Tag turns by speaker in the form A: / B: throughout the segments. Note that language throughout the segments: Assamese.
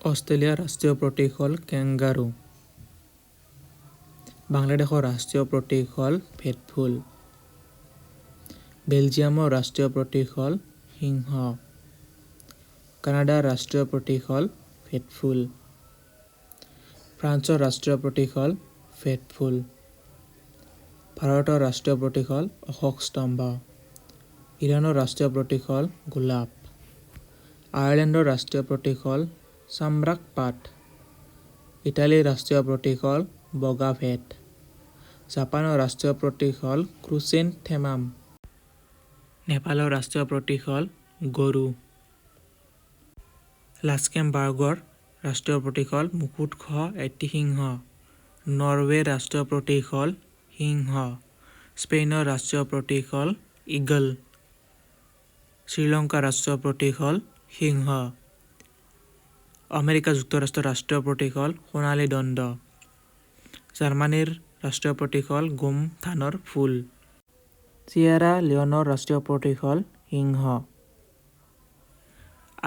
A: অষ্ট্ৰেলিয়াৰ ৰাষ্ট্ৰীয় প্ৰতীক হ'ল কেংগাৰু। বাংলাদেশৰ ৰাষ্ট্ৰীয় প্ৰতীক হ'ল ভেটফুল। বেলজিয়ামৰ ৰাষ্ট্ৰীয় প্ৰতীক হ'ল সিংহ। কানাডাৰ ৰাষ্ট্ৰীয় প্ৰতীক হ'ল ভেটফুল। ফ্ৰান্সৰ ৰাষ্ট্ৰীয় প্ৰতীক হ'ল ভেটফুল। ভাৰতৰ ৰাষ্ট্ৰীয় প্ৰতীক হ'ল অশোক স্তম্ভ। ইৰাণৰ ৰাষ্ট্ৰীয় প্ৰতীক হ'ল গোলাপ। আয়াৰলেণ্ডৰ ৰাষ্ট্ৰীয় প্ৰতীক হ'ল চাম্ৰাক পাত। ইটালীৰ ৰাষ্ট্ৰীয় প্ৰতীক হ'ল বগা ভেট। জাপানৰ ৰাষ্ট্ৰীয় প্ৰতীক হ'ল ক্ৰুচেণ্টেমাম। নেপালৰ ৰাষ্ট্ৰীয় প্ৰতীক হ'ল গৰু। লাক্সেমবাৰ্গৰ ৰাষ্ট্ৰীয় প্ৰতীক হ'ল মুকুটসহ এটি সিংহ। নৰৱেৰ ৰাষ্ট্ৰীয় প্ৰতীক হ'ল সিংহ। স্পেইনৰ ৰাষ্ট্ৰীয় প্ৰতীক হ'ল ঈগল। শ্ৰীলংকাৰ ৰাষ্ট্ৰীয় প্ৰতীক হ'ল সিংহ। আমেৰিকা যুক্তৰাষ্ট্ৰৰ ৰাষ্ট্ৰীয় প্ৰতীক হ'ল সোণালী দণ্ড। জাৰ্মানীৰ ৰাষ্ট্ৰীয় প্ৰতীক হ'ল গোম ধানৰ ফুল। চিয়েৰা লিঅনৰ ৰাষ্ট্ৰীয় প্ৰতীক হ'ল সিংহ।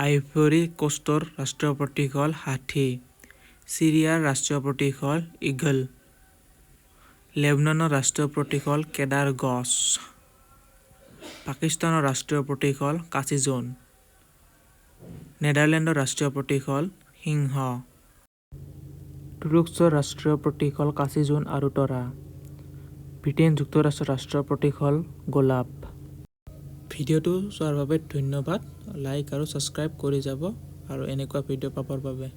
A: আইভৰী কোষ্টৰ ৰাষ্ট্ৰীয় প্ৰতীক হ'ল হাতী। চিৰিয়াৰ ৰাষ্ট্ৰীয় প্ৰতীক হ'ল ঈগল। লেবননৰ ৰাষ্ট্ৰীয় প্ৰতীক হ'ল কেদাৰ গছ। পাকিস্তানৰ ৰাষ্ট্ৰীয় প্ৰতীক হ'ল কাচিজোন। নেদাৰলেণ্ডৰ ৰাষ্ট্ৰীয় প্ৰতীক হ'ল সিংহ। তুৰস্কৰ ৰাষ্ট্ৰীয় প্ৰতীক হ'ল কাচিজোন আৰু তৰা। ব্ৰিটেইন যুক্তৰাষ্ট্ৰৰ ৰাষ্ট্ৰীয় প্ৰতীক হ'ল গোলাপ। ভিডিঅ'টো চোৱাৰ বাবে ধন্যবাদ। লাইক আৰু ছাবস্ক্ৰাইব কৰি যাব আৰু এনেকুৱা ভিডিঅ' পাবৰ বাবে।